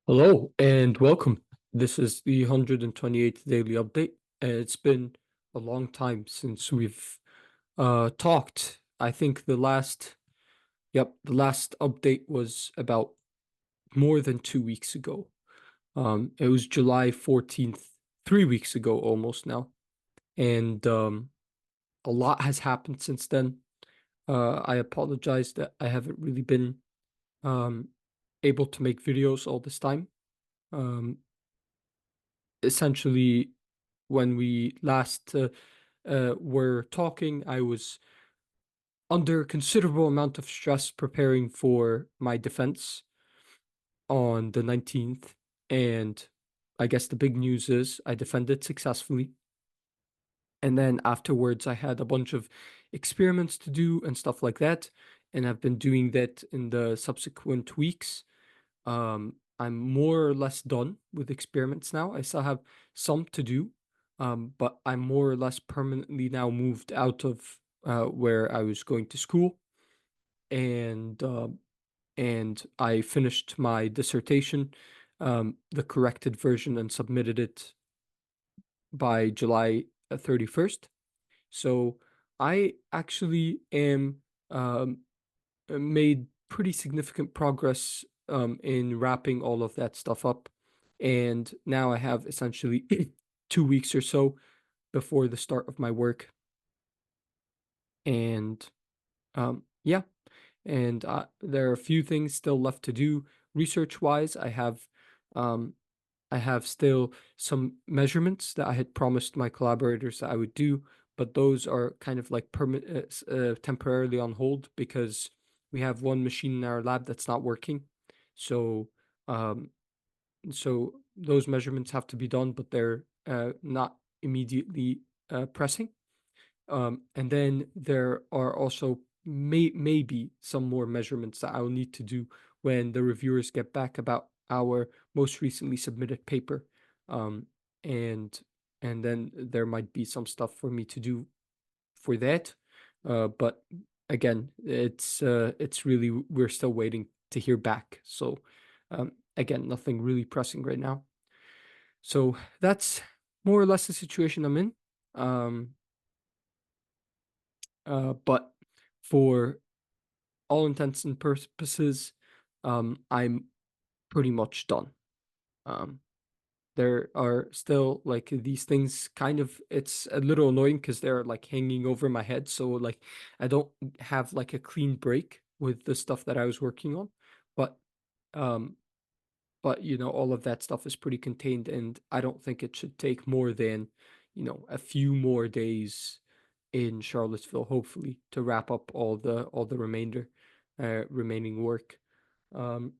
Hello and welcome. This is the 128th daily update. It's been a long time since we've talked. I think the last update was about more than 2 weeks ago. It was July 14th, 3 weeks ago almost now. And a lot has happened since then. I apologize that I haven't really been um able to make videos all this time. Um, Essentially, when we last were talking, I was under considerable amount of stress preparing for my defense on the 19th. And I guess the big news is I defended successfully. And then afterwards, I had a bunch of experiments to do and stuff like that. And I've been doing that in the subsequent weeks. I'm more or less done with experiments now. I still have some to do, but I'm more or less permanently now moved out of where I was going to school, and I finished my dissertation, the corrected version, and submitted it by July 31st. So I actually am made pretty significant progress in wrapping all of that stuff up. And now I have essentially 2 weeks or so before the start of my work. And yeah, and there are a few things still left to do research wise. Um, I have still some measurements that I had promised my collaborators that I would do, but those are kind of like temporarily on hold because we have one machine in our lab that's not working. So, um, so those measurements have to be done, but they're not immediately pressing. And then there are also maybe some more measurements that I will need to do when the reviewers get back about our most recently submitted paper. Um, and and then there might be some stuff for me to do for that. But again, it's really we're still waiting to hear back. So again, nothing really pressing right now. So that's more or less the situation I'm in. Um, but for all intents and purposes, I'm pretty much done. Um, there are still like these things kind of it's a little annoying because they're like hanging over my head. So like I don't have like a clean break with the stuff that I was working on. But um, but all of that stuff is pretty contained, and I don't think it should take more than, a few more days in Charlottesville, hopefully, to wrap up all the remaining work. Um,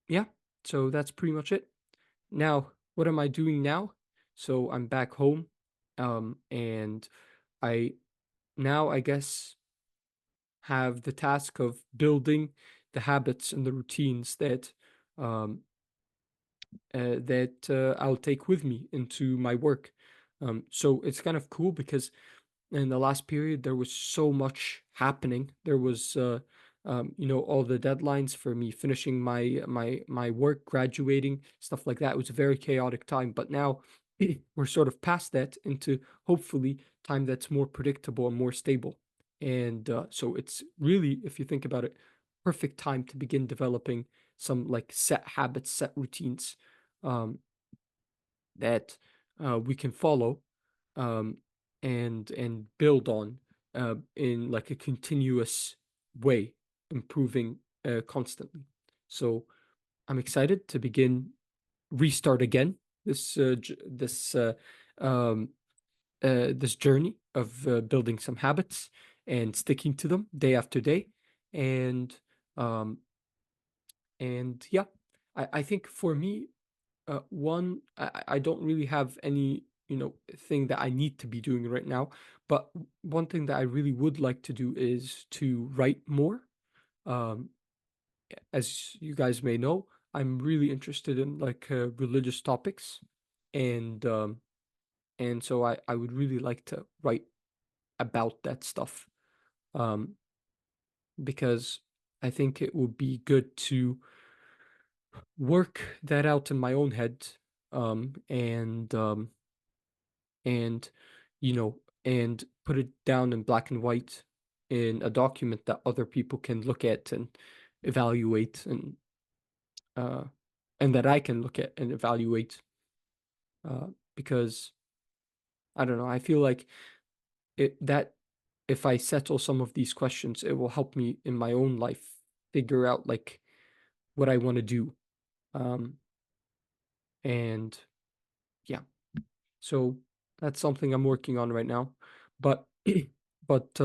yeah, so that's pretty much it. Now, what am I doing now? So I'm back home, and I now I guess have the task of building the habits and the routines um, that I'll take with me into my work. So it's kind of cool because in the last period there was so much happening. There was all the deadlines for me finishing my work, graduating, stuff like that. It was a very chaotic time, but now we're sort of past that into hopefully time that's more predictable and more stable. And so it's really, if you think about it, perfect time to begin developing some like set habits, set routines um, that we can follow um, and build on in like a continuous way, improving constantly. So I'm excited to begin restart again um, this journey of building some habits and sticking to them day after day, and um, yeah, I think for me one, I don't really have any, thing that I need to be doing right now. But one thing that I really would like to do is to write more. Um, as you guys may know, I'm really interested in like religious topics, and so I would really like to write about that stuff. Um, because I think it would be good to work that out in my own head, um, and um, and you know, and put it down in black and white in a document that other people can look at and evaluate, uh, and that I can look at and evaluate, because I don't know, I feel like that if I settle some of these questions, it will help me in my own life figure out like what I want to do. Um, and yeah, so that's something I'm working on right now. But but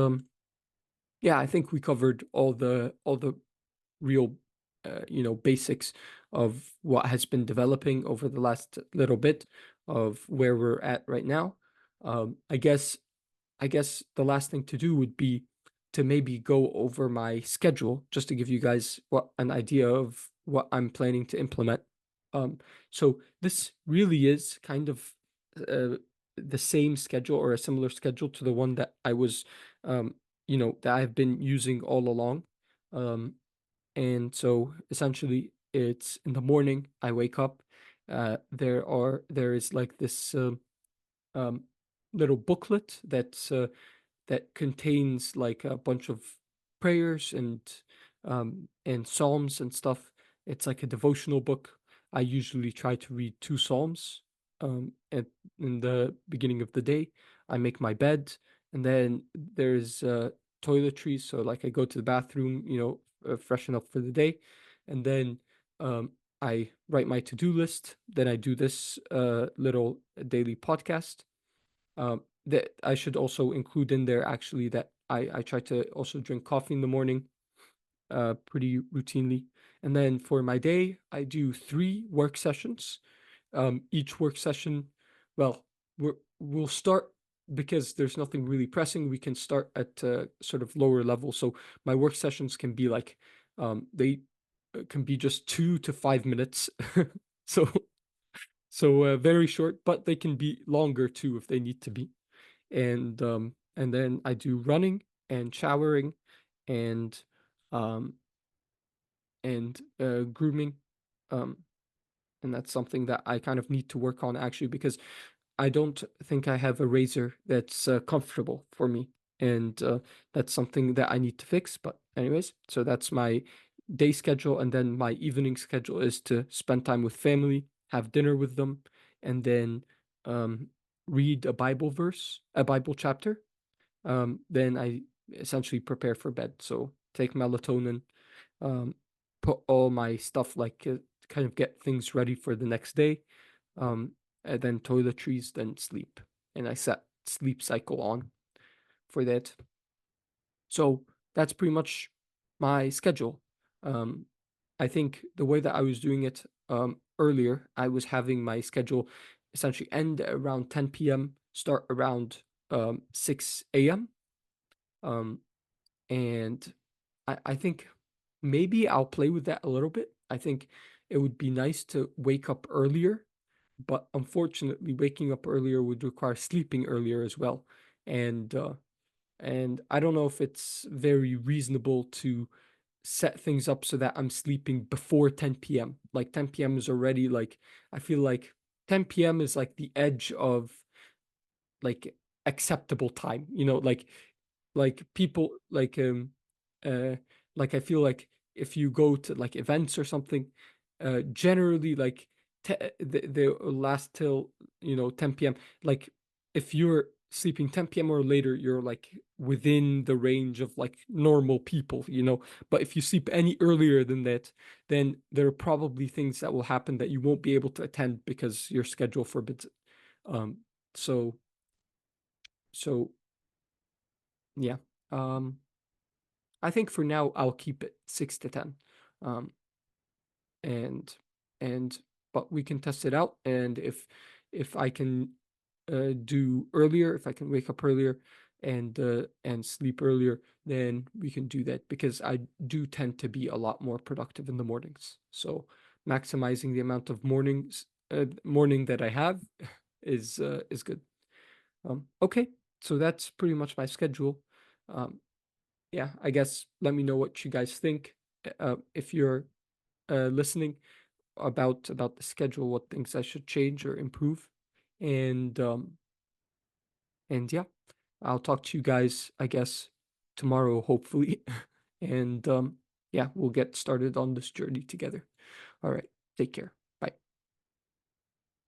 yeah, I think we covered all the real basics of what has been developing over the last little bit of where we're at right now. I guess the last thing to do would be to maybe go over my schedule just to give you guys what an idea of what I'm planning to implement. So this really is kind of uh, the same schedule or a similar schedule to the one that I was, that I've been using all along. Um, and so essentially, it's in the morning. I wake up. There is like this um, little booklet that contains like a bunch of prayers and psalms and stuff. It's like a devotional book. I usually try to read two psalms at in the beginning of the day. I make my bed, and then there's toiletries. So like I go to the bathroom, freshen up for the day, and then um, I write my to-do list. Then I do this little daily podcast, that I should also include in there actually that I try to also drink coffee in the morning, pretty routinely. And then for my day, I do 3 work sessions. Each work session, well, we'll start because there's nothing really pressing. We can start at sort of lower level. So my work sessions can be like, they can be just 2 to 5 minutes. So very short, but they can be longer too if they need to be. And then I do running and showering and um grooming. Um and that's something that I kind of need to work on actually, because I don't think I have a razor that's comfortable for me, and that's something that I need to fix. But anyways, so that's my day schedule, and then my evening schedule is to spend time with family, have dinner with them, and then um, read a Bible verse, a Bible chapter. Then I essentially prepare for bed. So take melatonin, um, put all my stuff like kind of get things ready for the next day, um, and then toiletries, then sleep. And I set sleep cycle on for that. So that's pretty much my schedule. Um, I think the way that I was doing it earlier, I was having my schedule essentially end around 10 p.m., start around 6 a.m. Um, and I think maybe I'll play with that a little bit. I think it would be nice to wake up earlier, but unfortunately, waking up earlier would require sleeping earlier as well. And and I don't know if it's very reasonable to set things up so that I'm sleeping before 10 p.m. Like 10 p.m. is already like I feel like 10 p.m. is like the edge of like acceptable time. Like people uh like I feel like if you go to like events or something, generally like they last till 10 p.m. Like if you're sleeping 10 p.m. or later, you're like within the range of like normal people. But if you sleep any earlier than that, then there are probably things that will happen that you won't be able to attend because your schedule forbids it. Um so so yeah. um I think for now I'll keep it 6 to 10. Um, and and but we can test it out, and if I can do earlier, if I can wake up earlier and sleep earlier, then we can do that because I do tend to be a lot more productive in the mornings. So maximizing the amount of morning that I have is good. Okay, so that's pretty much my schedule. Um, yeah, I guess let me know what you guys think if you're listening. about the schedule, what things I should change or improve. And yeah, I'll talk to you guys, I guess, tomorrow, hopefully. And yeah, we'll get started on this journey together. All right, take care.